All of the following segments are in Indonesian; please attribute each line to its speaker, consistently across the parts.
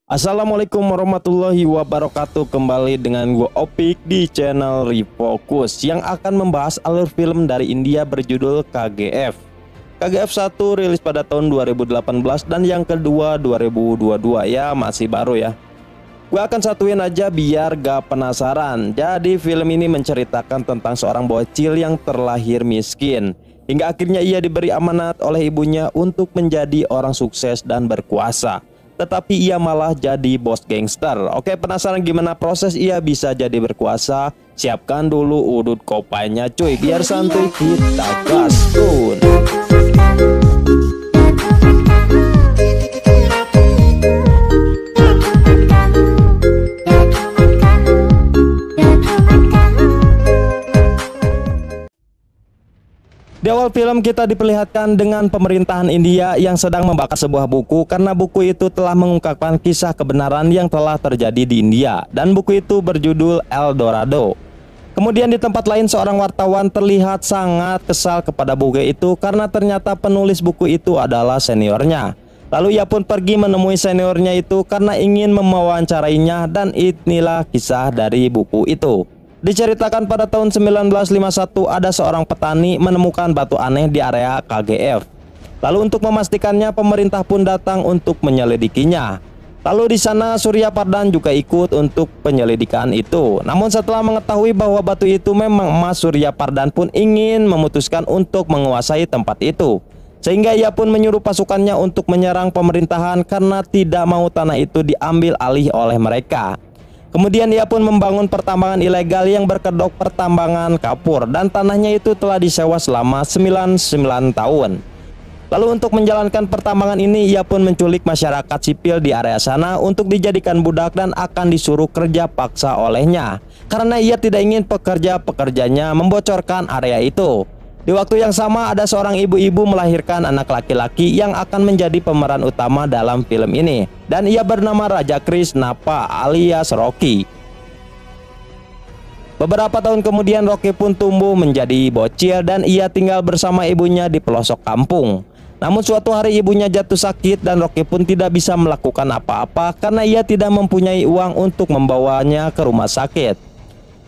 Speaker 1: Assalamualaikum warahmatullahi wabarakatuh. Kembali dengan gue Opik di channel Refocus yang akan membahas alur film dari India berjudul KGF. KGF 1 rilis pada tahun 2018 dan yang kedua 2022, ya masih baru ya. Gue akan satuin aja biar gak penasaran. Jadi film ini menceritakan tentang seorang bocil yang terlahir miskin hingga akhirnya ia diberi amanat oleh ibunya untuk menjadi orang sukses dan berkuasa. Tetapi ia malah jadi bos gangster. Oke, penasaran gimana proses ia bisa jadi berkuasa? Siapkan dulu udut kopainya cuy, biar santuy kita gaskun. Di awal film kita diperlihatkan dengan pemerintahan India yang sedang membakar sebuah buku karena buku itu telah mengungkapkan kisah kebenaran yang telah terjadi di India, dan buku itu berjudul El Dorado. Kemudian di tempat lain seorang wartawan terlihat sangat kesal kepada buku itu karena ternyata penulis buku itu adalah seniornya. Lalu ia pun pergi menemui seniornya itu karena ingin mewawancarainya, dan inilah kisah dari buku itu. Diceritakan pada tahun 1951 ada seorang petani menemukan batu aneh di area KGF. Lalu untuk memastikannya pemerintah pun datang untuk menyelidikinya. Lalu di sana Surya Pardhan juga ikut untuk penyelidikan itu. Namun setelah mengetahui bahwa batu itu memang emas, Surya Pardhan pun ingin memutuskan untuk menguasai tempat itu. Sehingga ia pun menyuruh pasukannya untuk menyerang pemerintahan karena tidak mau tanah itu diambil alih oleh mereka. Kemudian ia pun membangun pertambangan ilegal yang berkedok pertambangan kapur, dan tanahnya itu telah disewa selama 99 tahun. Lalu untuk menjalankan pertambangan ini ia pun menculik masyarakat sipil di area sana untuk dijadikan budak dan akan disuruh kerja paksa olehnya karena ia tidak ingin pekerja-pekerjanya membocorkan area itu. Di waktu yang sama ada seorang ibu-ibu melahirkan anak laki-laki yang akan menjadi pemeran utama dalam film ini, dan ia bernama Raja Krishnapa alias Rocky. Beberapa tahun kemudian Rocky pun tumbuh menjadi bocil dan ia tinggal bersama ibunya di pelosok kampung. Namun suatu hari ibunya jatuh sakit dan Rocky pun tidak bisa melakukan apa-apa karena ia tidak mempunyai uang untuk membawanya ke rumah sakit.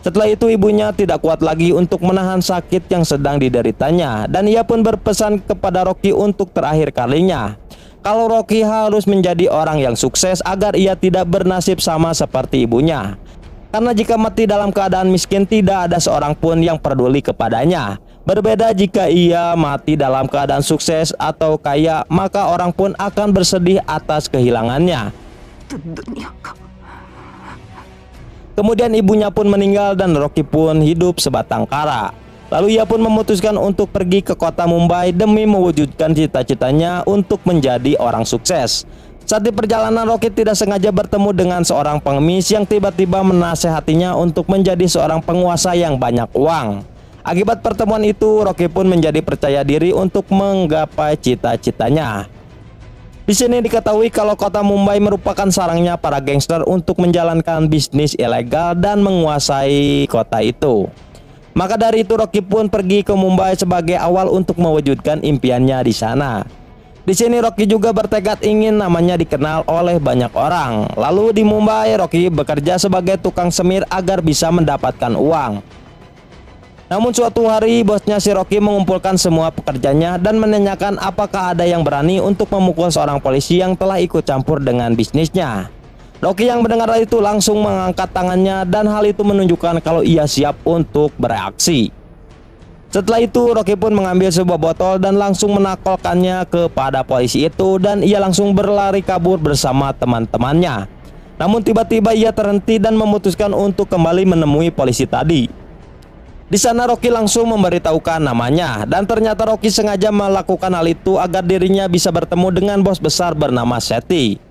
Speaker 1: Setelah itu ibunya tidak kuat lagi untuk menahan sakit yang sedang dideritanya, dan ia pun berpesan kepada Rocky untuk terakhir kalinya kalau Rocky harus menjadi orang yang sukses agar ia tidak bernasib sama seperti ibunya. Karena jika mati dalam keadaan miskin tidak ada seorang pun yang peduli kepadanya. Berbeda jika ia mati dalam keadaan sukses atau kaya, maka orang pun akan bersedih atas kehilangannya. Kemudian ibunya pun meninggal dan Rocky pun hidup sebatang kara. Lalu ia pun memutuskan untuk pergi ke kota Mumbai demi mewujudkan cita-citanya untuk menjadi orang sukses. Saat di perjalanan Rocky tidak sengaja bertemu dengan seorang pengemis yang tiba-tiba menasehatinya untuk menjadi seorang penguasa yang banyak uang. Akibat pertemuan itu Rocky pun menjadi percaya diri untuk menggapai cita-citanya. Di sini diketahui kalau kota Mumbai merupakan sarangnya para gangster untuk menjalankan bisnis ilegal dan menguasai kota itu. Maka dari itu Rocky pun pergi ke Mumbai sebagai awal untuk mewujudkan impiannya di sana. Di sini Rocky juga bertekad ingin namanya dikenal oleh banyak orang. Lalu di Mumbai Rocky bekerja sebagai tukang semir agar bisa mendapatkan uang. Namun suatu hari bosnya si Rocky mengumpulkan semua pekerjanya dan menanyakan apakah ada yang berani untuk memukul seorang polisi yang telah ikut campur dengan bisnisnya. Rocky yang mendengar itu langsung mengangkat tangannya dan hal itu menunjukkan kalau ia siap untuk bereaksi. Setelah itu Rocky pun mengambil sebuah botol dan langsung menakolkannya kepada polisi itu, dan ia langsung berlari kabur bersama teman-temannya. Namun tiba-tiba ia terhenti dan memutuskan untuk kembali menemui polisi tadi. Di sana Rocky langsung memberitahukan namanya, dan ternyata Rocky sengaja melakukan hal itu agar dirinya bisa bertemu dengan bos besar bernama Seti.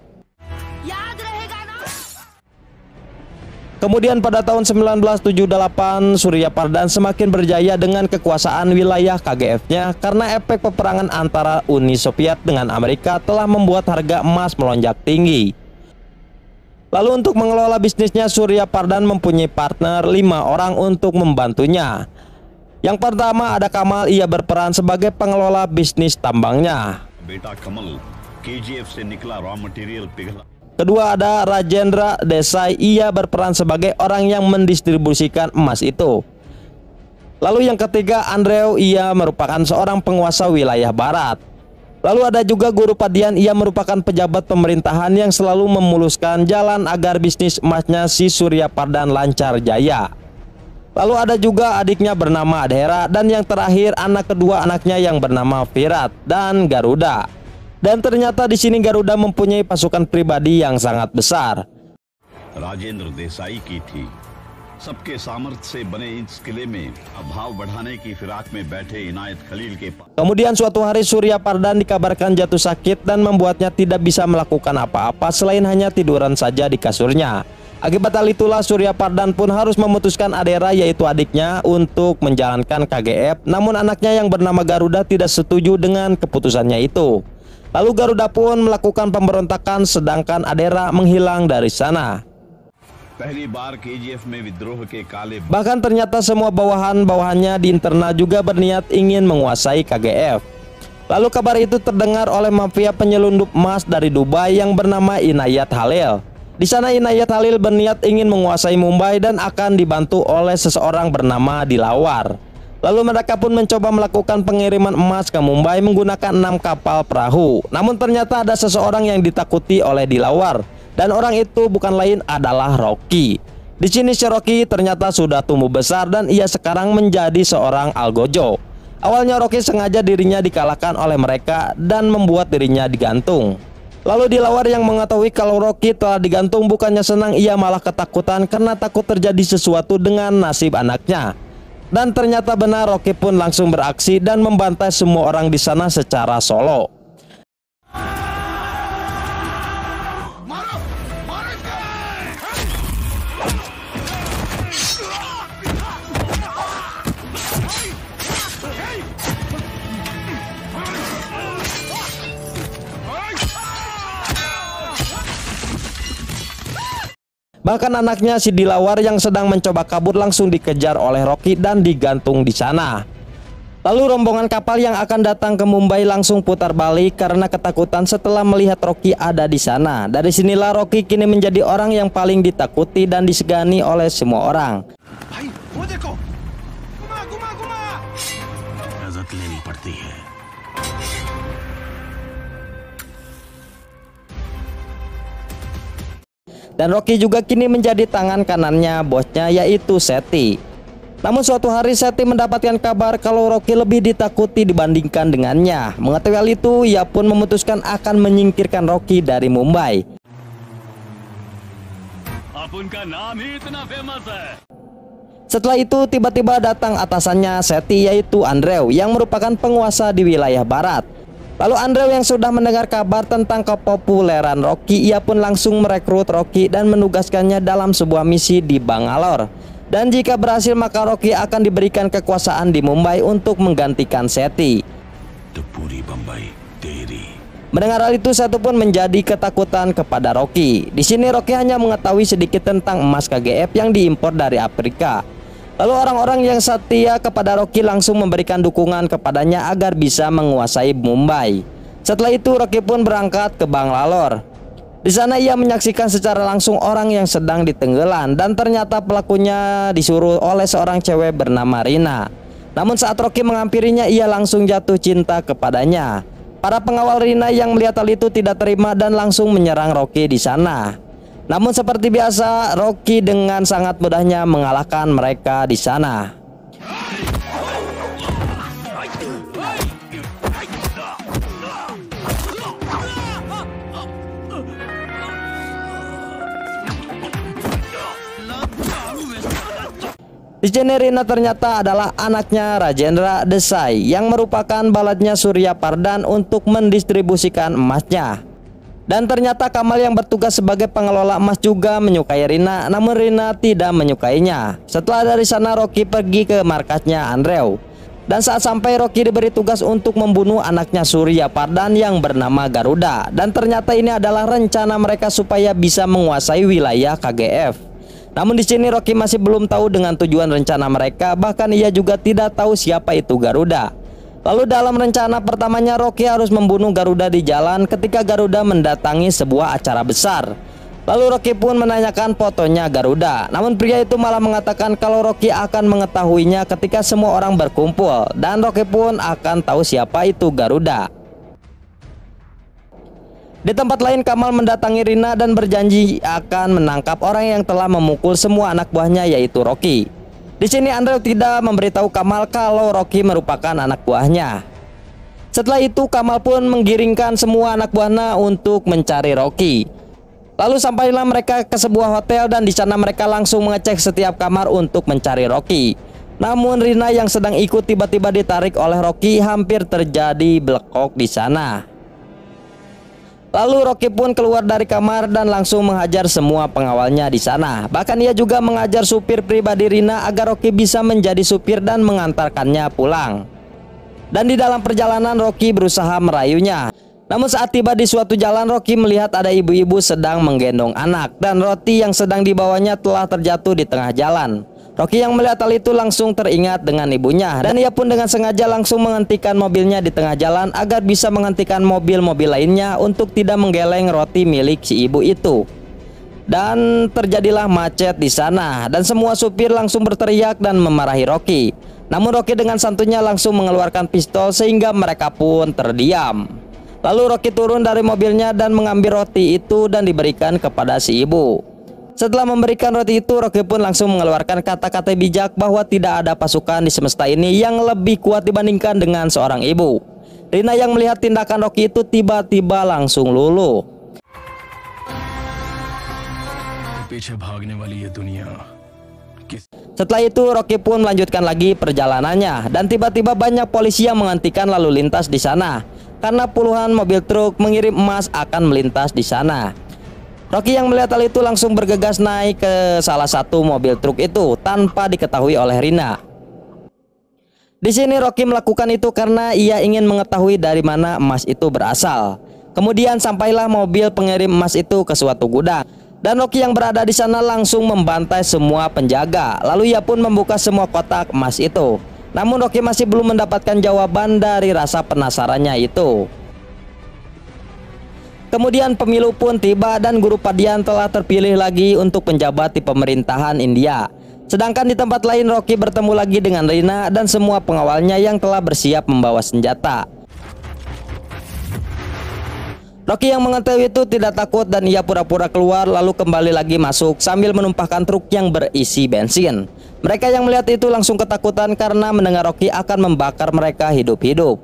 Speaker 1: Kemudian pada tahun 1978 Surya Pardhan semakin berjaya dengan kekuasaan wilayah KGF-nya karena efek peperangan antara Uni Soviet dengan Amerika telah membuat harga emas melonjak tinggi. Lalu untuk mengelola bisnisnya Surya Pardhan mempunyai partner 5 orang untuk membantunya. Yang pertama ada Kamal, ia berperan sebagai pengelola bisnis tambangnya. Kedua ada Rajendra Desai, ia berperan sebagai orang yang mendistribusikan emas itu. Lalu yang ketiga Andrew, ia merupakan seorang penguasa wilayah barat. Lalu ada juga Guru Padian, ia merupakan pejabat pemerintahan yang selalu memuluskan jalan agar bisnis emasnya si Surya Pardan lancar jaya. Lalu ada juga adiknya bernama Adhera, dan yang terakhir anak kedua anaknya yang bernama Virat dan Garuda. Dan ternyata di sini Garuda mempunyai pasukan pribadi yang sangat besar.
Speaker 2: Rajendra देसाई की थी सबके सामर्थ्य से बने इस किले में अभाव बढ़ाने की फिराक में बैठे इनायत खलील के पास।
Speaker 1: Kemudian suatu hari Surya Pardan dikabarkan jatuh sakit dan membuatnya tidak bisa melakukan apa-apa selain hanya tiduran saja di kasurnya. Akibat hal itulah Surya Pardan pun harus memutuskan Adhera, yaitu adiknya, untuk menjalankan KGF. Namun anaknya yang bernama Garuda tidak setuju dengan keputusannya itu. Lalu Garuda pun melakukan pemberontakan sedangkan Adhera menghilang dari sana. Bahkan ternyata semua bawahan-bawahannya di internal juga berniat ingin menguasai KGF. Lalu kabar itu terdengar oleh mafia penyelundup emas dari Dubai yang bernama Inayat Halil. Di sana Inayat Halil berniat ingin menguasai Mumbai dan akan dibantu oleh seseorang bernama Dilawar. Lalu mereka pun mencoba melakukan pengiriman emas ke Mumbai menggunakan 6 kapal perahu. Namun ternyata ada seseorang yang ditakuti oleh Dilawar. Dan orang itu bukan lain adalah Rocky. Di sini si Rocky ternyata sudah tumbuh besar dan ia sekarang menjadi seorang algojo. Awalnya Rocky sengaja dirinya dikalahkan oleh mereka dan membuat dirinya digantung. Lalu Dilawar yang mengetahui kalau Rocky telah digantung bukannya senang, ia malah ketakutan karena takut terjadi sesuatu dengan nasib anaknya. Dan ternyata benar, Rocky pun langsung beraksi dan membantai semua orang di sana secara solo. Bahkan anaknya si Dilawar yang sedang mencoba kabur langsung dikejar oleh Rocky dan digantung di sana. Lalu rombongan kapal yang akan datang ke Mumbai langsung putar balik karena ketakutan setelah melihat Rocky ada di sana. Dari sinilah Rocky kini menjadi orang yang paling ditakuti dan disegani oleh semua orang. Dan Rocky juga kini menjadi tangan kanannya bosnya, yaitu Seti. Namun suatu hari Seti mendapatkan kabar kalau Rocky lebih ditakuti dibandingkan dengannya. Mengetahui hal itu, ia pun memutuskan akan menyingkirkan Rocky dari Mumbai. Setelah itu tiba-tiba datang atasannya Seti, yaitu Andrew yang merupakan penguasa di wilayah barat. Lalu Andrew yang sudah mendengar kabar tentang kepopuleran Rocky, ia pun langsung merekrut Rocky dan menugaskannya dalam sebuah misi di Bangalore. Dan jika berhasil maka Rocky akan diberikan kekuasaan di Mumbai untuk menggantikan Seti. Mendengar hal itu, Seti pun menjadi ketakutan kepada Rocky. Di sini Rocky hanya mengetahui sedikit tentang emas KGF yang diimpor dari Afrika. Lalu orang-orang yang setia kepada Rocky langsung memberikan dukungan kepadanya agar bisa menguasai Mumbai. Setelah itu Rocky pun berangkat ke Bangalore. Di sana ia menyaksikan secara langsung orang yang sedang ditenggelam dan ternyata pelakunya disuruh oleh seorang cewek bernama Rina. Namun saat Rocky menghampirinya, ia langsung jatuh cinta kepadanya. Para pengawal Rina yang melihat hal itu tidak terima dan langsung menyerang Rocky di sana. Namun seperti biasa, Rocky dengan sangat mudahnya mengalahkan mereka di sana. Di sini Rina ternyata adalah anaknya Rajendra Desai yang merupakan baladnya Surya Pardan untuk mendistribusikan emasnya. Dan ternyata Kamal yang bertugas sebagai pengelola emas juga menyukai Rina, namun Rina tidak menyukainya. Setelah dari sana Rocky pergi ke markasnya Andrew. Dan saat sampai Rocky diberi tugas untuk membunuh anaknya Surya Pardan yang bernama Garuda. Dan ternyata ini adalah rencana mereka supaya bisa menguasai wilayah KGF. Namun di sini Rocky masih belum tahu dengan tujuan rencana mereka, bahkan ia juga tidak tahu siapa itu Garuda. Lalu dalam rencana pertamanya Rocky harus membunuh Garuda di jalan ketika Garuda mendatangi sebuah acara besar. Lalu Rocky pun menanyakan fotonya Garuda. Namun pria itu malah mengatakan kalau Rocky akan mengetahuinya ketika semua orang berkumpul, dan Rocky pun akan tahu siapa itu Garuda. Di tempat lain, Kamal mendatangi Rina dan berjanji akan menangkap orang yang telah memukul semua anak buahnya, yaitu Rocky. Di sini Andrew tidak memberitahu Kamal kalau Rocky merupakan anak buahnya. Setelah itu Kamal pun menggiringkan semua anak buahnya untuk mencari Rocky. Lalu sampailah mereka ke sebuah hotel dan di sana mereka langsung mengecek setiap kamar untuk mencari Rocky. Namun Rina yang sedang ikut tiba-tiba ditarik oleh Rocky, hampir terjadi blekok di sana. Lalu Rocky pun keluar dari kamar dan langsung menghajar semua pengawalnya di sana. Bahkan ia juga mengajar supir pribadi Rina agar Rocky bisa menjadi supir dan mengantarkannya pulang. Dan di dalam perjalanan Rocky berusaha merayunya. Namun saat tiba di suatu jalan, Rocky melihat ada ibu-ibu sedang menggendong anak, dan roti yang sedang dibawanya telah terjatuh di tengah jalan. Rocky yang melihat hal itu langsung teringat dengan ibunya, dan ia pun dengan sengaja langsung menghentikan mobilnya di tengah jalan agar bisa menghentikan mobil-mobil lainnya untuk tidak menggeleng roti milik si ibu itu. Dan terjadilah macet di sana, dan semua supir langsung berteriak dan memarahi Rocky. Namun Rocky dengan santunya langsung mengeluarkan pistol sehingga mereka pun terdiam. Lalu Rocky turun dari mobilnya dan mengambil roti itu dan diberikan kepada si ibu. Setelah memberikan roti itu, Rocky pun langsung mengeluarkan kata-kata bijak bahwa tidak ada pasukan di semesta ini yang lebih kuat dibandingkan dengan seorang ibu. Rina yang melihat tindakan Rocky itu tiba-tiba langsung luluh. Setelah itu Rocky pun melanjutkan lagi perjalanannya, dan tiba-tiba banyak polisi yang menghentikan lalu lintas di sana karena puluhan mobil truk mengirim emas akan melintas di sana. Rocky yang melihat hal itu langsung bergegas naik ke salah satu mobil truk itu tanpa diketahui oleh Rina. Di sini Rocky melakukan itu karena ia ingin mengetahui dari mana emas itu berasal. Kemudian sampailah mobil pengirim emas itu ke suatu gudang, dan Rocky yang berada di sana langsung membantai semua penjaga. Lalu ia pun membuka semua kotak emas itu. Namun Rocky masih belum mendapatkan jawaban dari rasa penasarannya itu. Kemudian pemilu pun tiba dan Guru Padian telah terpilih lagi untuk penjabat di pemerintahan India. Sedangkan di tempat lain Rocky bertemu lagi dengan Rina dan semua pengawalnya yang telah bersiap membawa senjata. Rocky yang mengetahui itu tidak takut dan ia pura-pura keluar lalu kembali lagi masuk sambil menumpahkan truk yang berisi bensin. Mereka yang melihat itu langsung ketakutan karena mendengar Rocky akan membakar mereka hidup-hidup.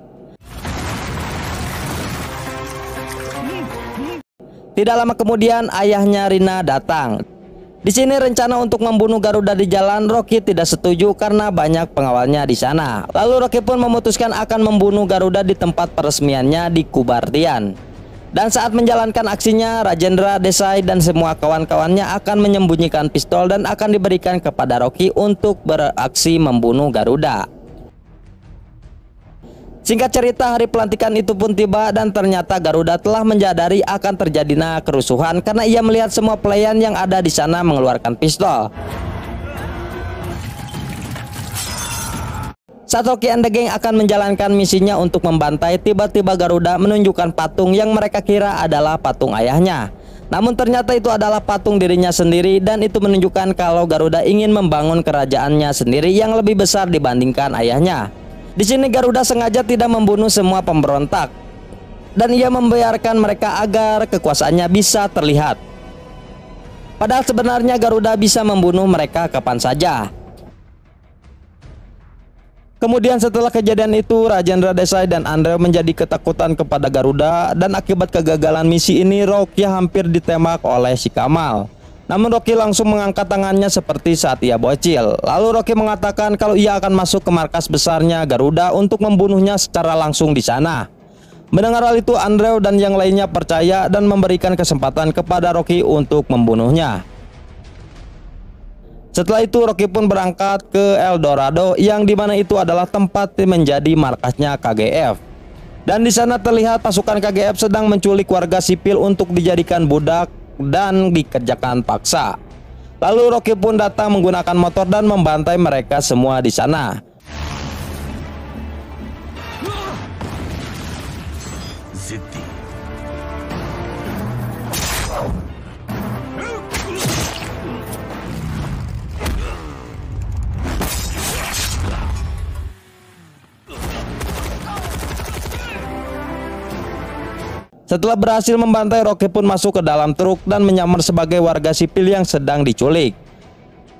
Speaker 1: Tidak lama kemudian ayahnya Rina datang. Di sini rencana untuk membunuh Garuda di jalan, Rocky tidak setuju karena banyak pengawalnya di sana. Lalu Rocky pun memutuskan akan membunuh Garuda di tempat peresmiannya di Kubardian. Dan saat menjalankan aksinya, Rajendra Desai dan semua kawan-kawannya akan menyembunyikan pistol dan akan diberikan kepada Rocky untuk beraksi membunuh Garuda. Singkat cerita, hari pelantikan itu pun tiba dan ternyata Garuda telah menyadari akan terjadinya kerusuhan karena ia melihat semua pelayan yang ada di sana mengeluarkan pistol. Saat Rocky and the Gang akan menjalankan misinya untuk membantai, tiba-tiba Garuda menunjukkan patung yang mereka kira adalah patung ayahnya. Namun ternyata itu adalah patung dirinya sendiri, dan itu menunjukkan kalau Garuda ingin membangun kerajaannya sendiri yang lebih besar dibandingkan ayahnya. Di sini Garuda sengaja tidak membunuh semua pemberontak, dan ia membiarkan mereka agar kekuasaannya bisa terlihat. Padahal sebenarnya Garuda bisa membunuh mereka kapan saja. Kemudian setelah kejadian itu, Rajendra Desai dan Andre menjadi ketakutan kepada Garuda, dan akibat kegagalan misi ini Rocky hampir ditembak oleh si Kamal. Namun Rocky langsung mengangkat tangannya seperti saat ia bocil. Lalu Rocky mengatakan kalau ia akan masuk ke markas besarnya Garuda untuk membunuhnya secara langsung di sana. Mendengar hal itu, Andrew dan yang lainnya percaya dan memberikan kesempatan kepada Rocky untuk membunuhnya. Setelah itu Rocky pun berangkat ke El Dorado, yang dimana itu adalah tempat menjadi markasnya KGF. Dan di sana terlihat pasukan KGF sedang menculik warga sipil untuk dijadikan budak dan dikerjakan paksa. Lalu Rocky pun datang menggunakan motor dan membantai mereka semua di sana. Setelah berhasil membantai, Rocky pun masuk ke dalam truk dan menyamar sebagai warga sipil yang sedang diculik.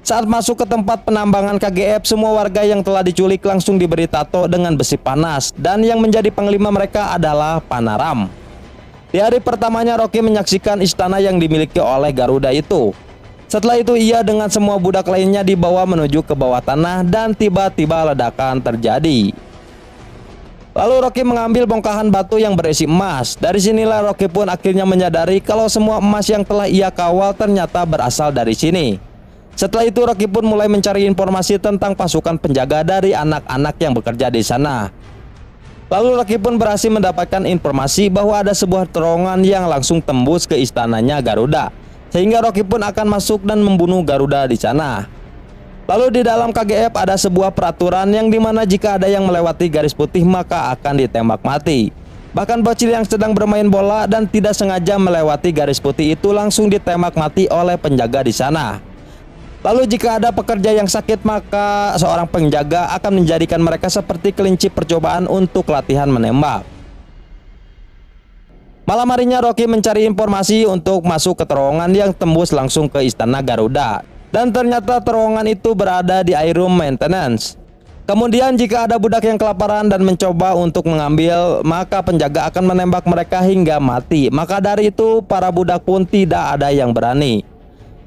Speaker 1: Saat masuk ke tempat penambangan KGF, semua warga yang telah diculik langsung diberi tato dengan besi panas, dan yang menjadi panglima mereka adalah Panaram. Di hari pertamanya, Rocky menyaksikan istana yang dimiliki oleh Garuda itu. Setelah itu ia dengan semua budak lainnya dibawa menuju ke bawah tanah dan tiba-tiba ledakan terjadi. Lalu Rocky mengambil bongkahan batu yang berisi emas. Dari sinilah Rocky pun akhirnya menyadari kalau semua emas yang telah ia kawal ternyata berasal dari sini. Setelah itu Rocky pun mulai mencari informasi tentang pasukan penjaga dari anak-anak yang bekerja di sana. Lalu Rocky pun berhasil mendapatkan informasi bahwa ada sebuah terowongan yang langsung tembus ke istananya Garuda, sehingga Rocky pun akan masuk dan membunuh Garuda di sana. Lalu di dalam KGF ada sebuah peraturan yang dimana jika ada yang melewati garis putih maka akan ditembak mati. Bahkan bocil yang sedang bermain bola dan tidak sengaja melewati garis putih itu langsung ditembak mati oleh penjaga di sana. Lalu jika ada pekerja yang sakit maka seorang penjaga akan menjadikan mereka seperti kelinci percobaan untuk latihan menembak. Malam harinya Rocky mencari informasi untuk masuk ke terowongan yang tembus langsung ke istana Garuda. Dan ternyata terowongan itu berada di Airum Maintenance. Kemudian jika ada budak yang kelaparan dan mencoba untuk mengambil, maka penjaga akan menembak mereka hingga mati. Maka dari itu para budak pun tidak ada yang berani.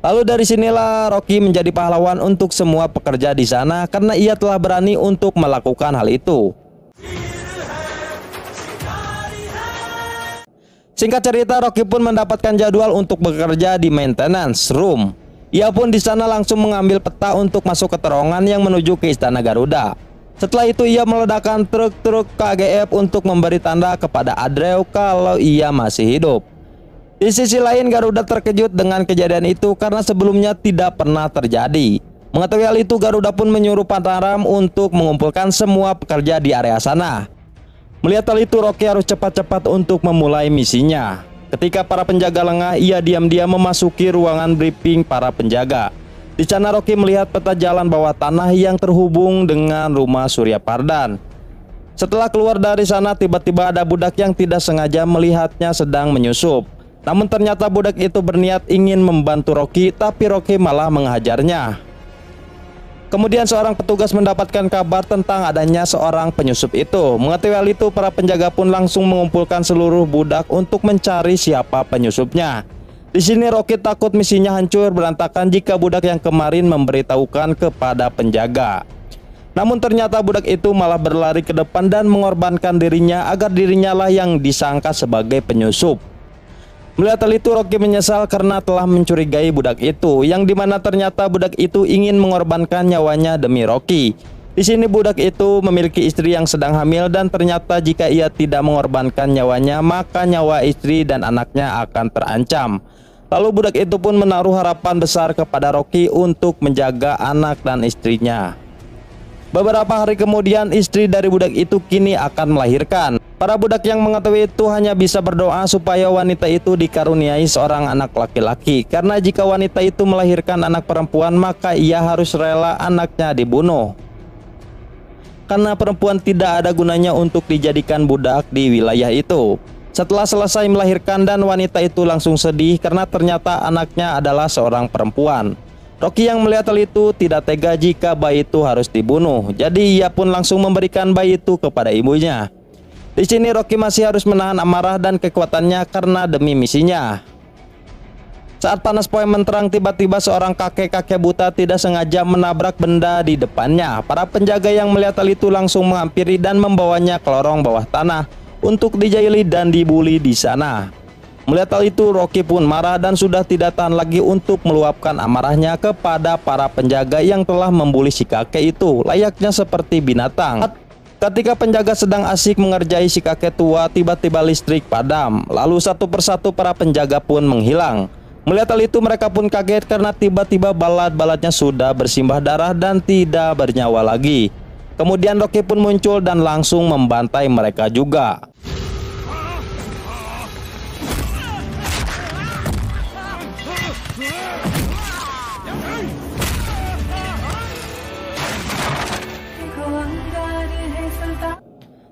Speaker 1: Lalu dari sinilah Rocky menjadi pahlawan untuk semua pekerja di sana karena ia telah berani untuk melakukan hal itu. Singkat cerita, Rocky pun mendapatkan jadwal untuk bekerja di maintenance room. Ia pun di sana langsung mengambil peta untuk masuk ke terowongan yang menuju ke istana Garuda. Setelah itu ia meledakkan truk-truk KGF untuk memberi tanda kepada Adreu kalau ia masih hidup. Di sisi lain Garuda terkejut dengan kejadian itu karena sebelumnya tidak pernah terjadi. Mengetahui hal itu Garuda pun menyuruh Panaram untuk mengumpulkan semua pekerja di area sana. Melihat hal itu Rocky harus cepat-cepat untuk memulai misinya. Ketika para penjaga lengah, ia diam-diam memasuki ruangan briefing para penjaga. Di sana Rocky melihat peta jalan bawah tanah yang terhubung dengan rumah Surya Pardan. Setelah keluar dari sana, tiba-tiba ada budak yang tidak sengaja melihatnya sedang menyusup. Namun ternyata budak itu berniat ingin membantu Rocky, tapi Rocky malah menghajarnya. Kemudian seorang petugas mendapatkan kabar tentang adanya seorang penyusup itu. Mengetahui hal itu, para penjaga pun langsung mengumpulkan seluruh budak untuk mencari siapa penyusupnya. Di sini Rocky takut misinya hancur berantakan jika budak yang kemarin memberitahukan kepada penjaga. Namun ternyata budak itu malah berlari ke depan dan mengorbankan dirinya agar dirinya lah yang disangka sebagai penyusup. Melihat hal itu Rocky menyesal karena telah mencurigai budak itu, yang dimana ternyata budak itu ingin mengorbankan nyawanya demi Rocky. Di sini budak itu memiliki istri yang sedang hamil dan ternyata jika ia tidak mengorbankan nyawanya maka nyawa istri dan anaknya akan terancam. Lalu budak itu pun menaruh harapan besar kepada Rocky untuk menjaga anak dan istrinya. Beberapa hari kemudian istri dari budak itu kini akan melahirkan. Para budak yang mengetahui itu hanya bisa berdoa supaya wanita itu dikaruniai seorang anak laki-laki. Karena jika wanita itu melahirkan anak perempuan maka ia harus rela anaknya dibunuh. Karena perempuan tidak ada gunanya untuk dijadikan budak di wilayah itu. Setelah selesai melahirkan dan wanita itu langsung sedih karena ternyata anaknya adalah seorang perempuan. Rocky yang melihat hal itu tidak tega jika bayi itu harus dibunuh. Jadi ia pun langsung memberikan bayi itu kepada ibunya. Di sini Rocky masih harus menahan amarah dan kekuatannya karena demi misinya. Saat panas poe menterang, tiba-tiba seorang kakek-kakek buta tidak sengaja menabrak benda di depannya. Para penjaga yang melihat hal itu langsung menghampiri dan membawanya ke lorong bawah tanah untuk dijahili dan dibuli di sana. Melihat hal itu Rocky pun marah dan sudah tidak tahan lagi untuk meluapkan amarahnya kepada para penjaga yang telah membuli si kakek itu layaknya seperti binatang. Ketika penjaga sedang asik mengerjai si kakek tua, tiba-tiba listrik padam. Lalu satu persatu para penjaga pun menghilang. Melihat hal itu mereka pun kaget karena tiba-tiba balat-balatnya sudah bersimbah darah dan tidak bernyawa lagi. Kemudian Rocky pun muncul dan langsung membantai mereka juga.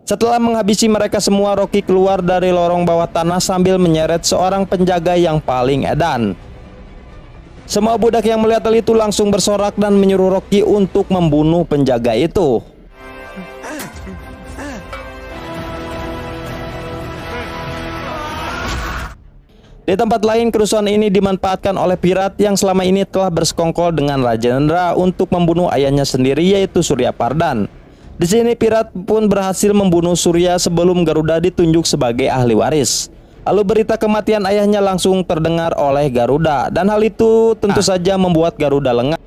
Speaker 1: Setelah menghabisi mereka semua, Rocky keluar dari lorong bawah tanah sambil menyeret seorang penjaga yang paling edan. Semua budak yang melihat hal itu langsung bersorak dan menyuruh Rocky untuk membunuh penjaga itu. Di tempat lain, kerusuhan ini dimanfaatkan oleh Pirat yang selama ini telah bersekongkol dengan Rajendra untuk membunuh ayahnya sendiri, yaitu Surya Pardan. Di sini Pirat pun berhasil membunuh Surya sebelum Garuda ditunjuk sebagai ahli waris. Lalu berita kematian ayahnya langsung terdengar oleh Garuda, dan hal itu tentu saja membuat Garuda lengah.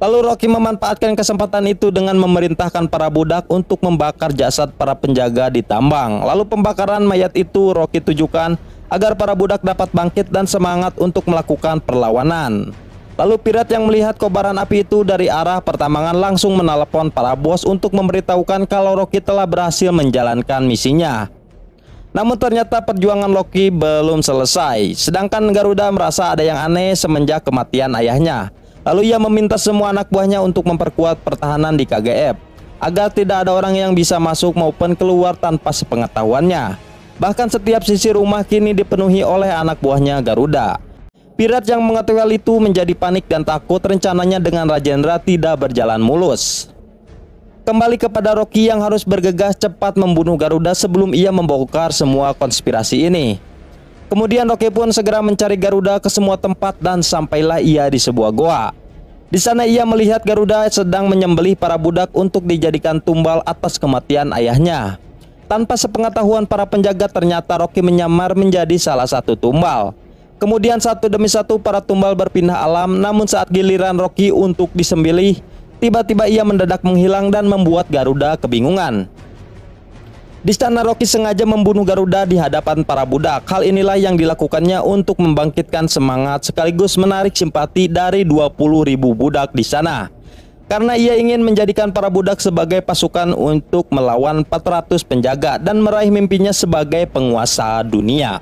Speaker 1: Lalu Rocky memanfaatkan kesempatan itu dengan memerintahkan para budak untuk membakar jasad para penjaga di tambang. Lalu pembakaran mayat itu Rocky tujukan agar para budak dapat bangkit dan semangat untuk melakukan perlawanan. Lalu Pirat yang melihat kobaran api itu dari arah pertambangan langsung menelepon para bos untuk memberitahukan kalau Rocky telah berhasil menjalankan misinya. Namun ternyata perjuangan Rocky belum selesai. Sedangkan Garuda merasa ada yang aneh semenjak kematian ayahnya. Lalu ia meminta semua anak buahnya untuk memperkuat pertahanan di KGF agar tidak ada orang yang bisa masuk maupun keluar tanpa sepengetahuannya. Bahkan setiap sisi rumah kini dipenuhi oleh anak buahnya Garuda. Pirat yang mengetahui hal itu menjadi panik dan takut rencananya dengan Rajendra tidak berjalan mulus. Kembali kepada Rocky yang harus bergegas cepat membunuh Garuda sebelum ia membongkar semua konspirasi ini. Kemudian Rocky pun segera mencari Garuda ke semua tempat dan sampailah ia di sebuah goa. Di sana ia melihat Garuda sedang menyembelih para budak untuk dijadikan tumbal atas kematian ayahnya. Tanpa sepengetahuan para penjaga, ternyata Rocky menyamar menjadi salah satu tumbal. Kemudian satu demi satu para tumbal berpindah alam, namun saat giliran Rocky untuk disembelih, tiba-tiba ia mendadak menghilang dan membuat Garuda kebingungan. Di sana Rocky sengaja membunuh Garuda di hadapan para budak. Hal inilah yang dilakukannya untuk membangkitkan semangat sekaligus menarik simpati dari 20.000 budak di sana. Karena ia ingin menjadikan para budak sebagai pasukan untuk melawan 400 penjaga dan meraih mimpinya sebagai penguasa dunia.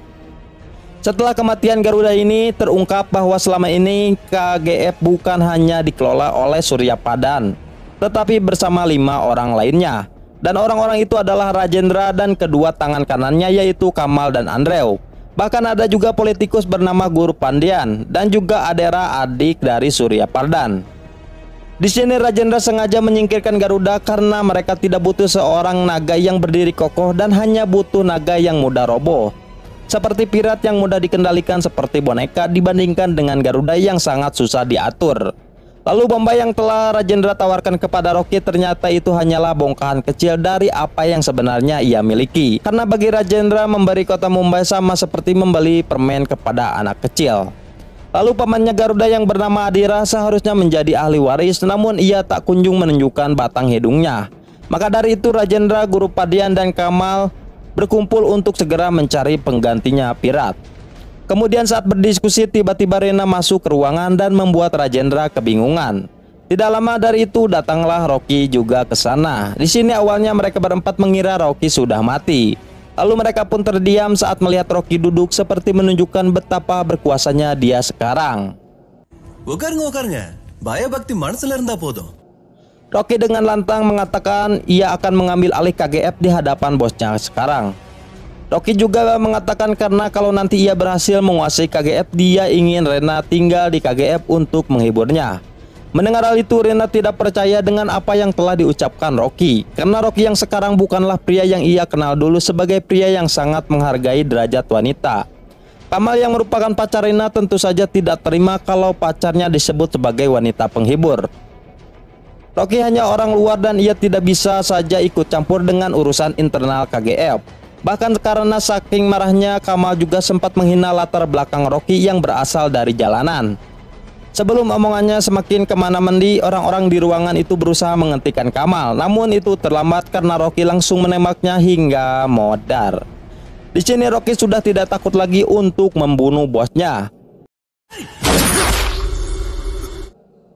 Speaker 1: Setelah kematian Garuda ini terungkap bahwa selama ini KGF bukan hanya dikelola oleh Surya Pardan, tetapi bersama 5 orang lainnya. Dan orang-orang itu adalah Rajendra dan kedua tangan kanannya yaitu Kamal dan Andrew. Bahkan ada juga politikus bernama Guru Pandian dan juga Adera, adik dari Surya Pardan. Di sini Rajendra sengaja menyingkirkan Garuda karena mereka tidak butuh seorang naga yang berdiri kokoh dan hanya butuh naga yang mudah roboh. Seperti Pirat yang mudah dikendalikan seperti boneka dibandingkan dengan Garuda yang sangat susah diatur. Lalu Bombay yang telah Rajendra tawarkan kepada Rocky ternyata itu hanyalah bongkahan kecil dari apa yang sebenarnya ia miliki. Karena bagi Rajendra memberi kota Mumbai sama seperti membeli permen kepada anak kecil. Lalu pamannya Garuda yang bernama Adira seharusnya menjadi ahli waris, namun ia tak kunjung menunjukkan batang hidungnya. Maka dari itu Rajendra, Guru Pandian dan Kamal berkumpul untuk segera mencari penggantinya Pirat. Kemudian saat berdiskusi tiba-tiba Rena masuk ke ruangan dan membuat Rajendra kebingungan. Tidak lama dari itu datanglah Rocky juga ke sana. Di sini awalnya mereka berempat mengira Rocky sudah mati. Lalu mereka pun terdiam saat melihat Rocky duduk seperti menunjukkan betapa berkuasanya dia sekarang. Rocky dengan lantang mengatakan ia akan mengambil alih KGF di hadapan bosnya sekarang. Rocky juga mengatakan karena kalau nanti ia berhasil menguasai KGF, dia ingin Rena tinggal di KGF untuk menghiburnya. Mendengar hal itu, Rena tidak percaya dengan apa yang telah diucapkan Rocky. Karena Rocky yang sekarang bukanlah pria yang ia kenal dulu sebagai pria yang sangat menghargai derajat wanita. Kamal yang merupakan pacar Rena tentu saja tidak terima kalau pacarnya disebut sebagai wanita penghibur. Rocky hanya orang luar dan ia tidak bisa saja ikut campur dengan urusan internal KGF. Bahkan karena saking marahnya, Kamal juga sempat menghina latar belakang Rocky yang berasal dari jalanan. Sebelum omongannya semakin kemana-mandi, orang-orang di ruangan itu berusaha menghentikan Kamal. Namun itu terlambat karena Rocky langsung menembaknya hingga modar. Di sini Rocky sudah tidak takut lagi untuk membunuh bosnya.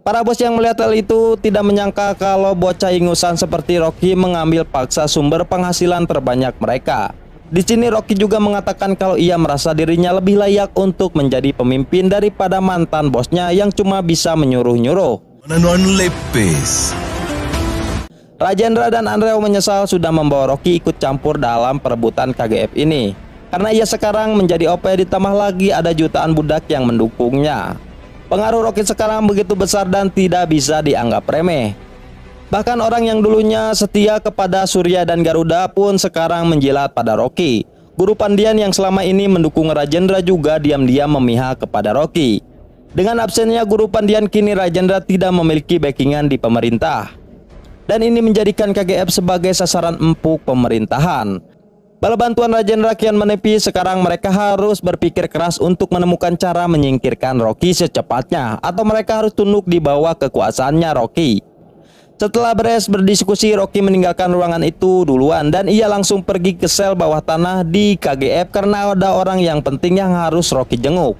Speaker 1: Para bos yang melihat hal itu tidak menyangka kalau bocah ingusan seperti Rocky mengambil paksa sumber penghasilan terbanyak mereka. Di sini Rocky juga mengatakan kalau ia merasa dirinya lebih layak untuk menjadi pemimpin daripada mantan bosnya yang cuma bisa menyuruh-nyuruh. Rajendra dan Andreo menyesal sudah membawa Rocky ikut campur dalam perebutan KGF ini, karena ia sekarang menjadi OP, ditambah lagi ada jutaan budak yang mendukungnya. Pengaruh Rocky sekarang begitu besar dan tidak bisa dianggap remeh. Bahkan orang yang dulunya setia kepada Surya dan Garuda pun sekarang menjilat pada Rocky. Guru Pandian yang selama ini mendukung Rajendra juga diam-diam memihak kepada Rocky. Dengan absennya Guru Pandian, kini Rajendra tidak memiliki backingan di pemerintah. Dan ini menjadikan KGF sebagai sasaran empuk pemerintahan. Bala bantuan Rajendra kian menipis, sekarang mereka harus berpikir keras untuk menemukan cara menyingkirkan Rocky secepatnya, atau mereka harus tunduk di bawah kekuasaannya Rocky. Setelah beres berdiskusi, Rocky meninggalkan ruangan itu duluan dan ia langsung pergi ke sel bawah tanah di KGF karena ada orang yang penting yang harus Rocky jenguk.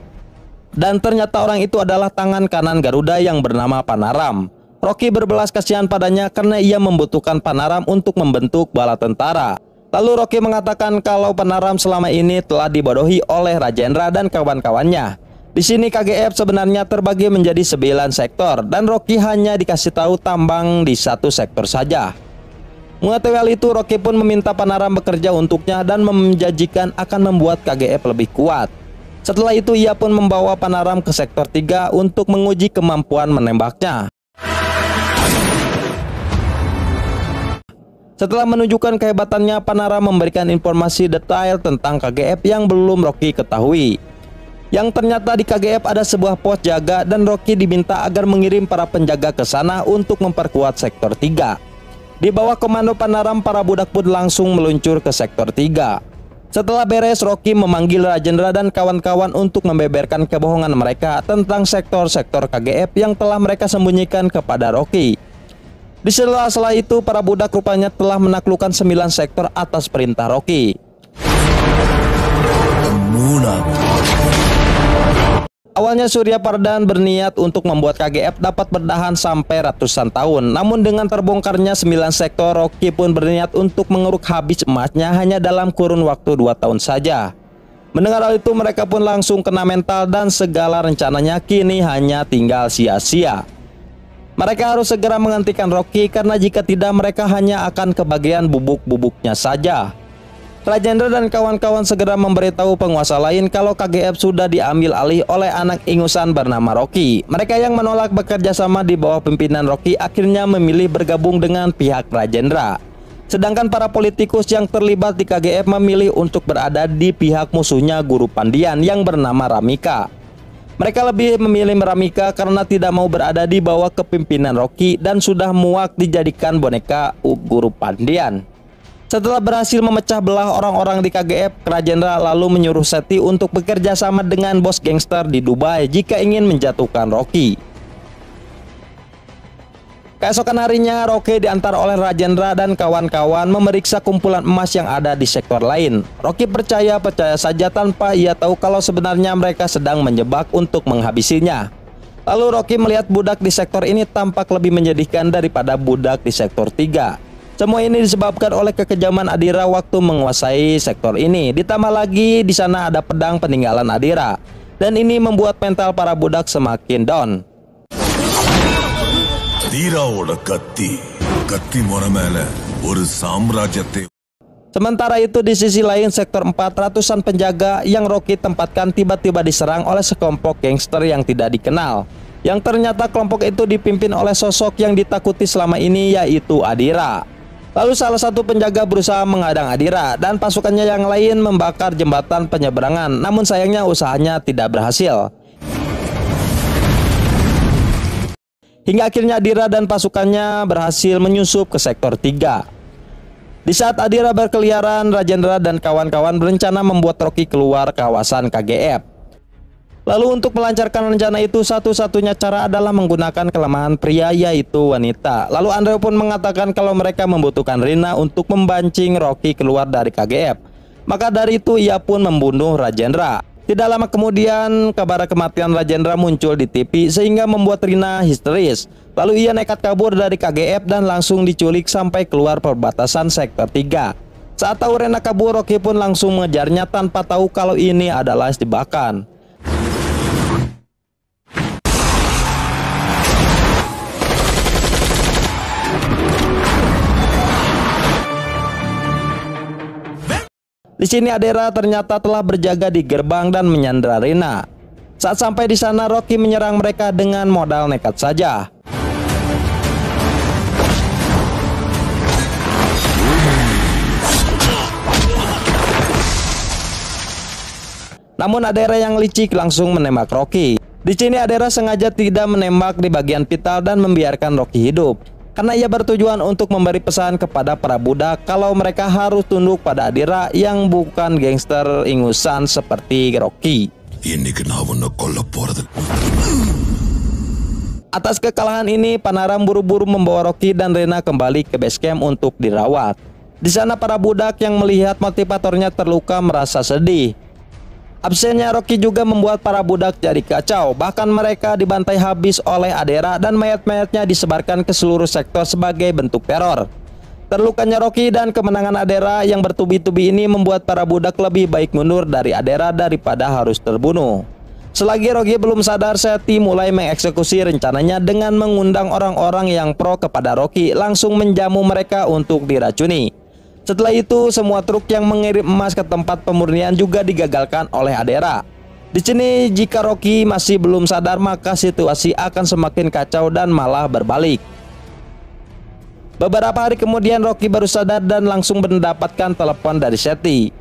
Speaker 1: Dan ternyata orang itu adalah tangan kanan Garuda yang bernama Panaram. Rocky berbelas kasihan padanya karena ia membutuhkan Panaram untuk membentuk bala tentara. Lalu Rocky mengatakan kalau Panaram selama ini telah dibodohi oleh Rajendra dan kawan-kawannya. Di sini KGF sebenarnya terbagi menjadi 9 sektor dan Rocky hanya dikasih tahu tambang di satu sektor saja. Mengetahui hal itu, Rocky pun meminta Panaram bekerja untuknya dan menjanjikan akan membuat KGF lebih kuat. Setelah itu ia pun membawa Panaram ke sektor 3 untuk menguji kemampuan menembaknya. Setelah menunjukkan kehebatannya, Panaram memberikan informasi detail tentang KGF yang belum Rocky ketahui. Yang ternyata di KGF ada sebuah pos jaga dan Rocky diminta agar mengirim para penjaga ke sana untuk memperkuat sektor 3. Di bawah komando Panaram, para budak pun langsung meluncur ke sektor 3. Setelah beres, Rocky memanggil Rajendra dan kawan-kawan untuk membeberkan kebohongan mereka tentang sektor-sektor KGF yang telah mereka sembunyikan kepada Rocky. Di sela-sela itu, para budak rupanya telah menaklukkan 9 sektor atas perintah Rocky. Awalnya Surya Pardhan berniat untuk membuat KGF dapat bertahan sampai ratusan tahun. Namun dengan terbongkarnya 9 sektor, Rocky pun berniat untuk mengeruk habis emasnya hanya dalam kurun waktu 2 tahun saja. Mendengar hal itu, mereka pun langsung kena mental dan segala rencananya kini hanya tinggal sia-sia. Mereka harus segera menghentikan Rocky karena jika tidak mereka hanya akan kebagian bubuk-bubuknya saja. Rajendra dan kawan-kawan segera memberitahu penguasa lain kalau KGF sudah diambil alih oleh anak ingusan bernama Rocky. Mereka yang menolak bekerja sama di bawah pimpinan Rocky akhirnya memilih bergabung dengan pihak Rajendra. Sedangkan para politikus yang terlibat di KGF memilih untuk berada di pihak musuhnya Guru Pandian yang bernama Ramika. Mereka lebih memilih Ramika karena tidak mau berada di bawah kepimpinan Rocky dan sudah muak dijadikan boneka Guru Pandian. Setelah berhasil memecah belah orang-orang di KGF, Rajendra lalu menyuruh Seti untuk bekerja sama dengan bos gangster di Dubai jika ingin menjatuhkan Rocky. Keesokan harinya, Rocky diantar oleh Rajendra dan kawan-kawan memeriksa kumpulan emas yang ada di sektor lain. Rocky percaya saja tanpa ia tahu kalau sebenarnya mereka sedang menjebak untuk menghabisinya. Lalu Rocky melihat budak di sektor ini tampak lebih menyedihkan daripada budak di sektor 3. Semua ini disebabkan oleh kekejaman Adira waktu menguasai sektor ini. Ditambah lagi di sana ada pedang peninggalan Adira. Dan ini membuat mental para budak semakin down. Sementara itu di sisi lain sektor 4, ratusan penjaga yang Rocky tempatkan tiba-tiba diserang oleh sekelompok gangster yang tidak dikenal. Yang ternyata kelompok itu dipimpin oleh sosok yang ditakuti selama ini, yaitu Adira. Lalu salah satu penjaga berusaha menghadang Adira dan pasukannya yang lain membakar jembatan penyeberangan. Namun sayangnya usahanya tidak berhasil. Hingga akhirnya Adira dan pasukannya berhasil menyusup ke sektor 3. Di saat Adira berkeliaran, Rajendra dan kawan-kawan berencana membuat Rocky keluar kawasan KGF. Lalu untuk melancarkan rencana itu, satu-satunya cara adalah menggunakan kelemahan pria, yaitu wanita. Lalu Andreo pun mengatakan kalau mereka membutuhkan Rina untuk membancing Rocky keluar dari KGF. Maka dari itu ia pun membunuh Rajendra. Tidak lama kemudian kabar kematian Rajendra muncul di TV sehingga membuat Rina histeris. Lalu ia nekat kabur dari KGF dan langsung diculik sampai keluar perbatasan sektor 3. Saat tahu Rina kabur, Rocky pun langsung mengejarnya tanpa tahu kalau ini adalah jebakan. Di sini Adera ternyata telah berjaga di gerbang dan menyandera Rina. Saat sampai di sana, Rocky menyerang mereka dengan modal nekat saja. Namun Adera yang licik langsung menembak Rocky. Di sini Adera sengaja tidak menembak di bagian vital dan membiarkan Rocky hidup, karena ia bertujuan untuk memberi pesan kepada para budak kalau mereka harus tunduk pada Adera yang bukan gangster ingusan seperti Rocky. Atas kekalahan ini, Panaram buru-buru membawa Rocky dan Rena kembali ke base camp untuk dirawat. Di sana para budak yang melihat motivatornya terluka merasa sedih. Absennya Rocky juga membuat para budak jadi kacau, bahkan mereka dibantai habis oleh Adera dan mayat-mayatnya disebarkan ke seluruh sektor sebagai bentuk teror. Terlukanya Rocky dan kemenangan Adera yang bertubi-tubi ini membuat para budak lebih baik mundur dari Adera daripada harus terbunuh. Selagi Rocky belum sadar, Seti mulai mengeksekusi rencananya dengan mengundang orang-orang yang pro kepada Rocky langsung menjamu mereka untuk diracuni. Setelah itu, semua truk yang mengirim emas ke tempat pemurnian juga digagalkan oleh Adera. Di sini, jika Rocky masih belum sadar, maka situasi akan semakin kacau dan malah berbalik. Beberapa hari kemudian, Rocky baru sadar dan langsung mendapatkan telepon dari Seti.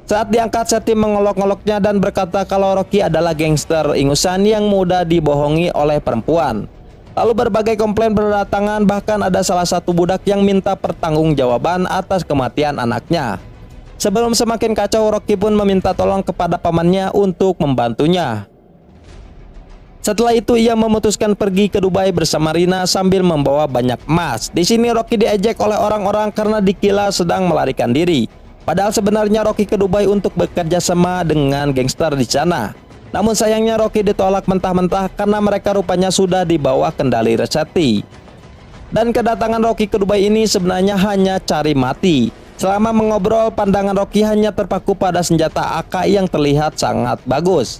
Speaker 1: Saat diangkat, Seti mengolok-oloknya dan berkata kalau Rocky adalah gangster ingusan yang mudah dibohongi oleh perempuan. Lalu berbagai komplain berdatangan, bahkan ada salah satu budak yang minta pertanggungjawaban atas kematian anaknya. Sebelum semakin kacau, Rocky pun meminta tolong kepada pamannya untuk membantunya. Setelah itu ia memutuskan pergi ke Dubai bersama Rina sambil membawa banyak emas. Di sini Rocky diejek oleh orang-orang karena dikira sedang melarikan diri. Padahal sebenarnya Rocky ke Dubai untuk bekerja sama dengan gangster di sana. Namun sayangnya Rocky ditolak mentah-mentah karena mereka rupanya sudah di bawah kendali Seti. Dan kedatangan Rocky ke Dubai ini sebenarnya hanya cari mati. Selama mengobrol, pandangan Rocky hanya terpaku pada senjata AK yang terlihat sangat bagus.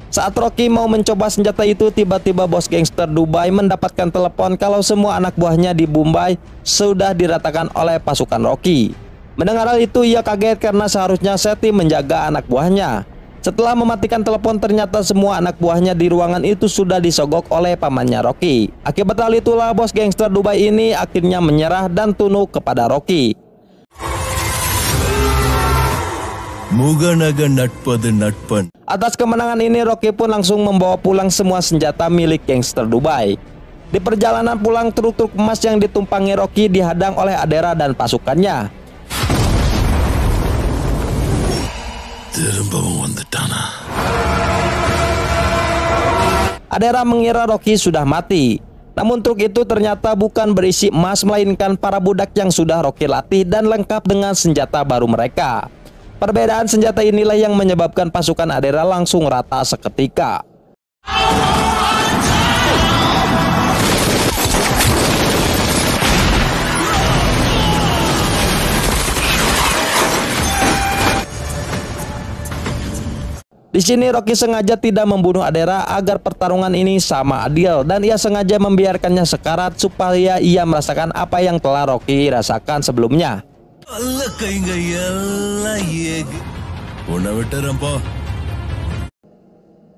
Speaker 1: Saat Rocky mau mencoba senjata itu, tiba-tiba bos gangster Dubai mendapatkan telepon kalau semua anak buahnya di Mumbai sudah diratakan oleh pasukan Rocky. Mendengar hal itu, ia kaget karena seharusnya Seti menjaga anak buahnya. Setelah mematikan telepon, ternyata semua anak buahnya di ruangan itu sudah disogok oleh pamannya Rocky. Akibat hal itulah bos gangster Dubai ini akhirnya menyerah dan tunduk kepada Rocky. Atas kemenangan ini, Rocky pun langsung membawa pulang semua senjata milik gangster Dubai. Di perjalanan pulang, truk-truk emas yang ditumpangi Rocky dihadang oleh Adera dan pasukannya. Adera mengira Rocky sudah mati. Namun truk itu ternyata bukan berisi emas, melainkan para budak yang sudah Rocky latih dan lengkap dengan senjata baru mereka. Perbedaan senjata inilah yang menyebabkan pasukan Adera langsung rata seketika. Di sini Rocky sengaja tidak membunuh Adera agar pertarungan ini sama adil, dan ia sengaja membiarkannya sekarat supaya ia merasakan apa yang telah Rocky rasakan sebelumnya.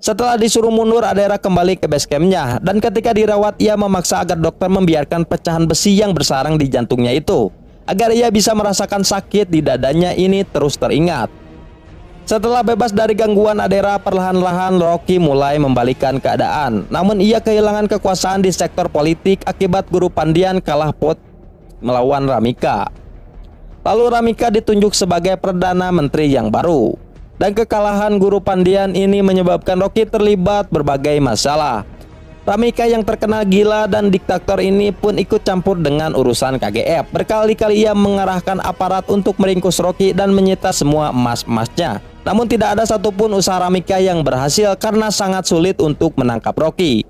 Speaker 1: Setelah disuruh mundur, Adera kembali ke base campnya, dan ketika dirawat ia memaksa agar dokter membiarkan pecahan besi yang bersarang di jantungnya itu, agar ia bisa merasakan sakit di dadanya ini terus teringat. Setelah bebas dari gangguan Adera, perlahan-lahan Rocky mulai membalikkan keadaan. Namun ia kehilangan kekuasaan di sektor politik akibat Guru Pandian kalah pot melawan Ramika. Lalu Ramika ditunjuk sebagai Perdana Menteri yang baru. Dan kekalahan Guru Pandian ini menyebabkan Rocky terlibat berbagai masalah. Ramika yang terkenal gila dan diktator ini pun ikut campur dengan urusan KGF. Berkali-kali ia mengerahkan aparat untuk meringkus Rocky dan menyita semua emas-emasnya. Namun tidak ada satupun usaha Ramika yang berhasil karena sangat sulit untuk menangkap Rocky.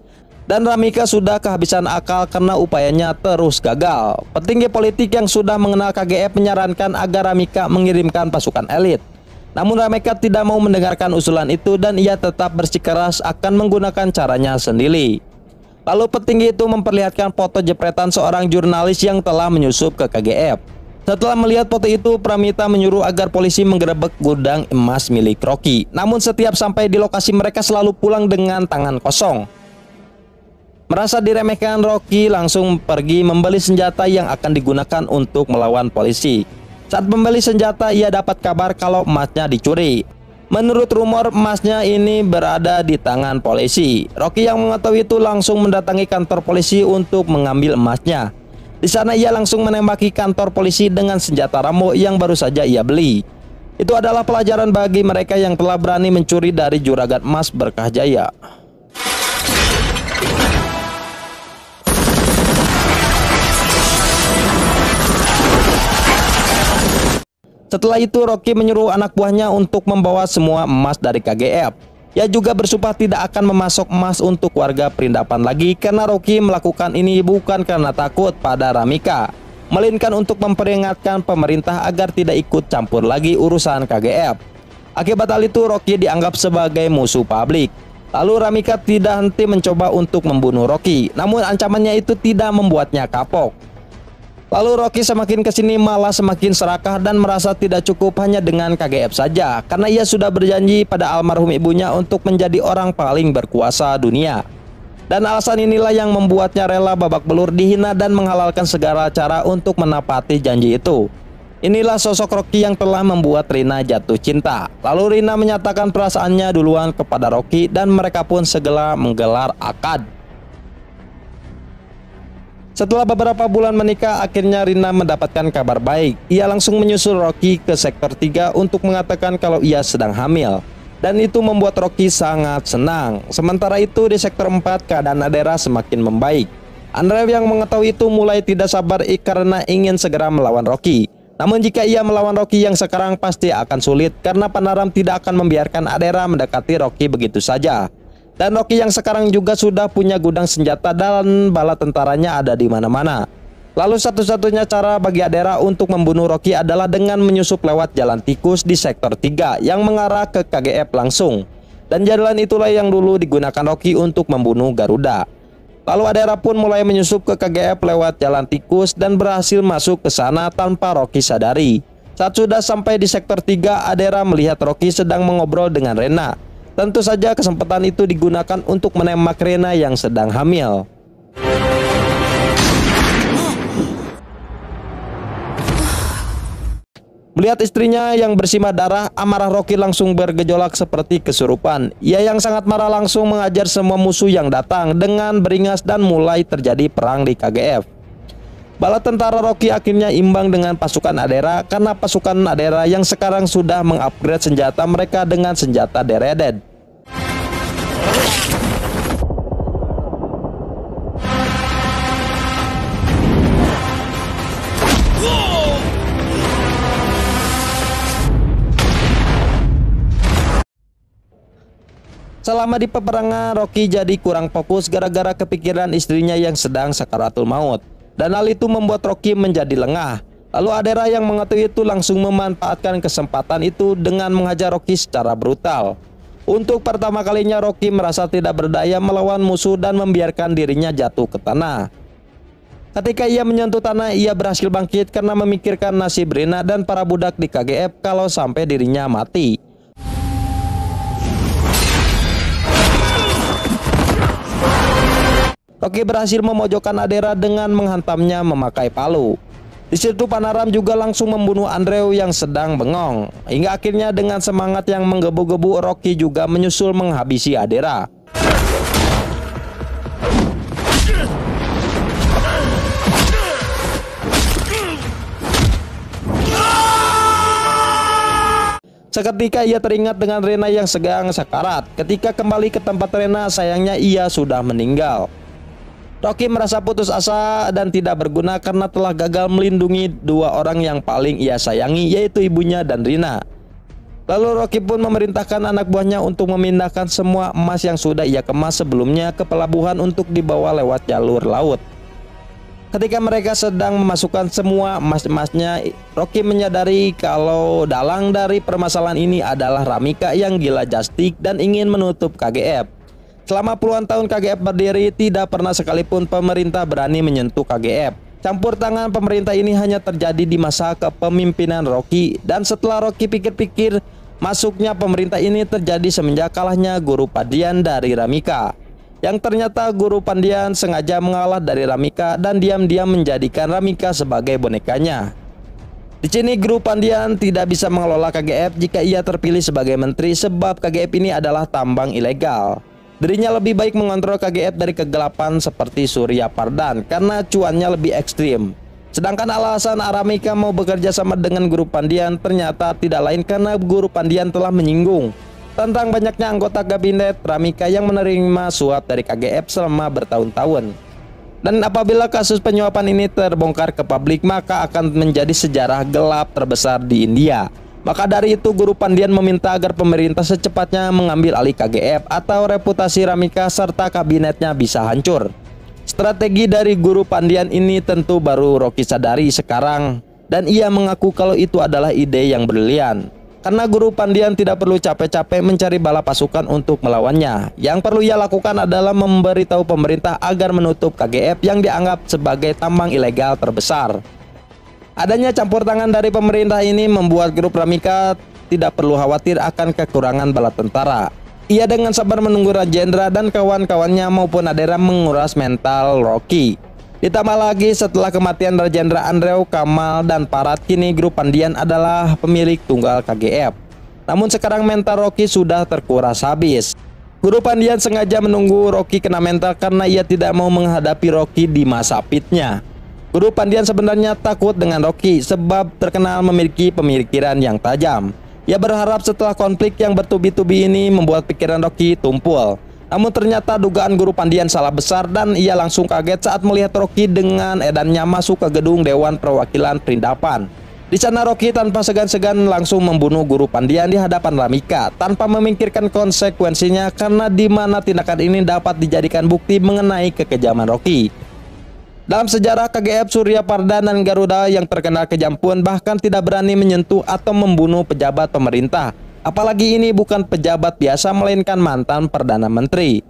Speaker 1: Dan Ramika sudah kehabisan akal karena upayanya terus gagal. Petinggi politik yang sudah mengenal KGF menyarankan agar Ramika mengirimkan pasukan elit. Namun Ramika tidak mau mendengarkan usulan itu dan ia tetap bersikeras akan menggunakan caranya sendiri. Lalu petinggi itu memperlihatkan foto jepretan seorang jurnalis yang telah menyusup ke KGF. Setelah melihat foto itu, Pramita menyuruh agar polisi menggerebek gudang emas milik Rocky. Namun setiap sampai di lokasi mereka selalu pulang dengan tangan kosong. Merasa diremehkan, Rocky langsung pergi membeli senjata yang akan digunakan untuk melawan polisi. Saat membeli senjata, ia dapat kabar kalau emasnya dicuri. Menurut rumor, emasnya ini berada di tangan polisi. Rocky yang mengetahui itu langsung mendatangi kantor polisi untuk mengambil emasnya. Di sana ia langsung menembaki kantor polisi dengan senjata Rambo yang baru saja ia beli. Itu adalah pelajaran bagi mereka yang telah berani mencuri dari juragan emas Berkah Jaya. Setelah itu, Rocky menyuruh anak buahnya untuk membawa semua emas dari KGF. Ia juga bersumpah tidak akan memasok emas untuk warga Perindapan lagi, karena Rocky melakukan ini bukan karena takut pada Ramika, melainkan untuk memperingatkan pemerintah agar tidak ikut campur lagi urusan KGF. Akibat hal itu, Rocky dianggap sebagai musuh publik. Lalu Ramika tidak henti mencoba untuk membunuh Rocky, namun ancamannya itu tidak membuatnya kapok. Lalu Rocky semakin kesini malah semakin serakah dan merasa tidak cukup hanya dengan KGF saja, karena ia sudah berjanji pada almarhum ibunya untuk menjadi orang paling berkuasa dunia. Dan alasan inilah yang membuatnya rela babak belur, dihina dan menghalalkan segala cara untuk menepati janji itu. Inilah sosok Rocky yang telah membuat Rina jatuh cinta. Lalu Rina menyatakan perasaannya duluan kepada Rocky dan mereka pun segera menggelar akad. Setelah beberapa bulan menikah, akhirnya Rina mendapatkan kabar baik. Ia langsung menyusul Rocky ke sektor 3 untuk mengatakan kalau ia sedang hamil. Dan itu membuat Rocky sangat senang. Sementara itu di sektor 4 keadaan Adera semakin membaik. Andrew yang mengetahui itu mulai tidak sabar karena ingin segera melawan Rocky. Namun jika ia melawan Rocky yang sekarang pasti akan sulit, karena Panaram tidak akan membiarkan Adera mendekati Rocky begitu saja. Dan Rocky yang sekarang juga sudah punya gudang senjata dan bala tentaranya ada di mana-mana. Lalu satu-satunya cara bagi Adera untuk membunuh Rocky adalah dengan menyusup lewat jalan tikus di sektor 3 yang mengarah ke KGF langsung. Dan jalan itulah yang dulu digunakan Rocky untuk membunuh Garuda. Lalu Adera pun mulai menyusup ke KGF lewat jalan tikus dan berhasil masuk ke sana tanpa Rocky sadari. Saat sudah sampai di sektor 3, Adera melihat Rocky sedang mengobrol dengan Rena. Tentu saja kesempatan itu digunakan untuk menembak Rena yang sedang hamil. Melihat istrinya yang bersimbah darah, amarah Rocky langsung bergejolak seperti kesurupan. Ia yang sangat marah langsung mengajar semua musuh yang datang dengan beringas dan mulai terjadi perang di KGF. Bala tentara Rocky akhirnya imbang dengan pasukan Adera, karena pasukan Adera yang sekarang sudah mengupgrade senjata mereka dengan senjata dereded. Selama di peperangan, Rocky jadi kurang fokus gara-gara kepikiran istrinya yang sedang sakaratul maut. Dan hal itu membuat Rocky menjadi lengah. Lalu Adera yang mengetahui itu langsung memanfaatkan kesempatan itu dengan menghajar Rocky secara brutal. Untuk pertama kalinya Rocky merasa tidak berdaya melawan musuh dan membiarkan dirinya jatuh ke tanah. Ketika ia menyentuh tanah, ia berhasil bangkit karena memikirkan nasib Rina dan para budak di KGF kalau sampai dirinya mati. Rocky berhasil memojokkan Adera dengan menghantamnya memakai palu. Di situ Panaram juga langsung membunuh Andrew yang sedang bengong. Hingga akhirnya dengan semangat yang menggebu-gebu, Rocky juga menyusul menghabisi Adera. Seketika ia teringat dengan Rena yang sedang sakarat. Ketika kembali ke tempat Rena, sayangnya ia sudah meninggal. Rocky merasa putus asa dan tidak berguna karena telah gagal melindungi dua orang yang paling ia sayangi, yaitu ibunya dan Rina. Lalu Rocky pun memerintahkan anak buahnya untuk memindahkan semua emas yang sudah ia kemas sebelumnya ke pelabuhan untuk dibawa lewat jalur laut. Ketika mereka sedang memasukkan semua emas-emasnya, Rocky menyadari kalau dalang dari permasalahan ini adalah Ramika yang gila jastik dan ingin menutup KGF. Selama puluhan tahun KGF berdiri, tidak pernah sekalipun pemerintah berani menyentuh KGF. Campur tangan pemerintah ini hanya terjadi di masa kepemimpinan Rocky, dan setelah Rocky pikir-pikir, masuknya pemerintah ini terjadi semenjak kalahnya Guru Pandian dari Ramika. Yang ternyata Guru Pandian sengaja mengalah dari Ramika dan diam-diam menjadikan Ramika sebagai bonekanya. Di sini Guru Pandian tidak bisa mengelola KGF jika ia terpilih sebagai menteri, sebab KGF ini adalah tambang ilegal. Dirinya lebih baik mengontrol KGF dari kegelapan seperti Surya Pardhan karena cuannya lebih ekstrim. Sedangkan alasan Ramika mau bekerja sama dengan Guru Pandian ternyata tidak lain karena Guru Pandian telah menyinggung tentang banyaknya anggota kabinet Ramika yang menerima suap dari KGF selama bertahun-tahun. Dan apabila kasus penyuapan ini terbongkar ke publik, maka akan menjadi sejarah gelap terbesar di India. Maka dari itu Guru Pandian meminta agar pemerintah secepatnya mengambil alih KGF atau reputasi Ramika serta kabinetnya bisa hancur. Strategi dari Guru Pandian ini tentu baru Rocky sadari sekarang, dan ia mengaku kalau itu adalah ide yang brilian. Karena Guru Pandian tidak perlu capek-capek mencari bala pasukan untuk melawannya. Yang perlu ia lakukan adalah memberitahu pemerintah agar menutup KGF yang dianggap sebagai tambang ilegal terbesar. Adanya campur tangan dari pemerintah ini membuat grup Ramika tidak perlu khawatir akan kekurangan bala tentara. Ia dengan sabar menunggu Rajendra dan kawan-kawannya maupun Adera menguras mental Rocky. Ditambah lagi setelah kematian Rajendra, Andrew, Kamal, dan Parat, kini grup Pandian adalah pemilik tunggal KGF. Namun sekarang mental Rocky sudah terkuras habis. Guru Pandian sengaja menunggu Rocky kena mental karena ia tidak mau menghadapi Rocky di masa pitnya. Guru Pandian sebenarnya takut dengan Rocky sebab terkenal memiliki pemikiran yang tajam. Ia berharap setelah konflik yang bertubi-tubi ini membuat pikiran Rocky tumpul. Namun ternyata dugaan Guru Pandian salah besar dan ia langsung kaget saat melihat Rocky dengan edannya masuk ke gedung Dewan Perwakilan Perindapan. Di sana Rocky tanpa segan-segan langsung membunuh Guru Pandian di hadapan Ramika tanpa memikirkan konsekuensinya, karena di mana tindakan ini dapat dijadikan bukti mengenai kekejaman Rocky. Dalam sejarah KGF, Surya Pardhan dan Garuda yang terkenal kejam pun bahkan tidak berani menyentuh atau membunuh pejabat pemerintah. Apalagi ini bukan pejabat biasa melainkan mantan Perdana Menteri.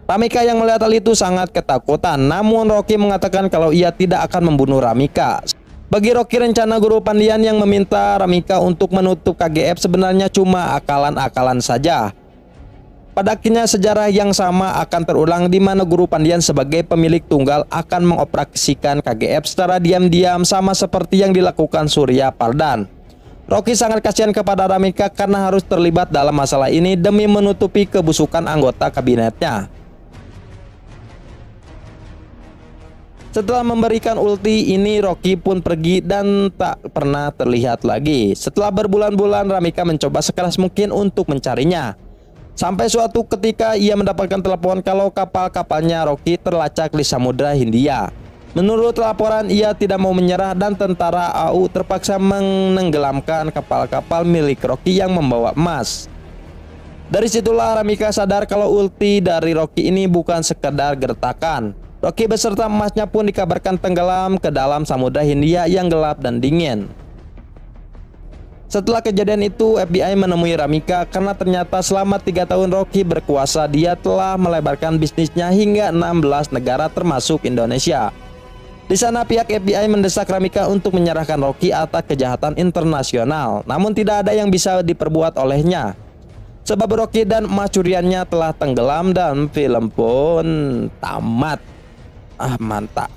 Speaker 1: Ramika yang melihat hal itu sangat ketakutan, namun Rocky mengatakan kalau ia tidak akan membunuh Ramika. Bagi Rocky, rencana Guru Pandian yang meminta Ramika untuk menutup KGF sebenarnya cuma akalan-akalan saja. Pada akhirnya sejarah yang sama akan terulang di mana Guru Pandian sebagai pemilik tunggal akan mengoperasikan KGF secara diam-diam sama seperti yang dilakukan Surya Pardhan. Rocky sangat kasihan kepada Ramika karena harus terlibat dalam masalah ini demi menutupi kebusukan anggota kabinetnya. Setelah memberikan ulti ini, Rocky pun pergi dan tak pernah terlihat lagi. Setelah berbulan-bulan Ramika mencoba sekeras mungkin untuk mencarinya. Sampai suatu ketika ia mendapatkan telepon kalau kapal-kapalnya Rocky terlacak di Samudra Hindia. Menurut laporan, ia tidak mau menyerah dan tentara AU terpaksa menenggelamkan kapal-kapal milik Rocky yang membawa emas. Dari situlah Ramika sadar kalau ulti dari Rocky ini bukan sekedar gertakan. Rocky beserta emasnya pun dikabarkan tenggelam ke dalam Samudra Hindia yang gelap dan dingin. Setelah kejadian itu, FBI menemui Ramika karena ternyata selama 3 tahun Rocky berkuasa, dia telah melebarkan bisnisnya hingga 16 negara termasuk Indonesia. Di sana pihak FBI mendesak Ramika untuk menyerahkan Rocky atas kejahatan internasional, namun tidak ada yang bisa diperbuat olehnya. Sebab Rocky dan emas curiannya telah tenggelam dan film pun tamat. Mantap.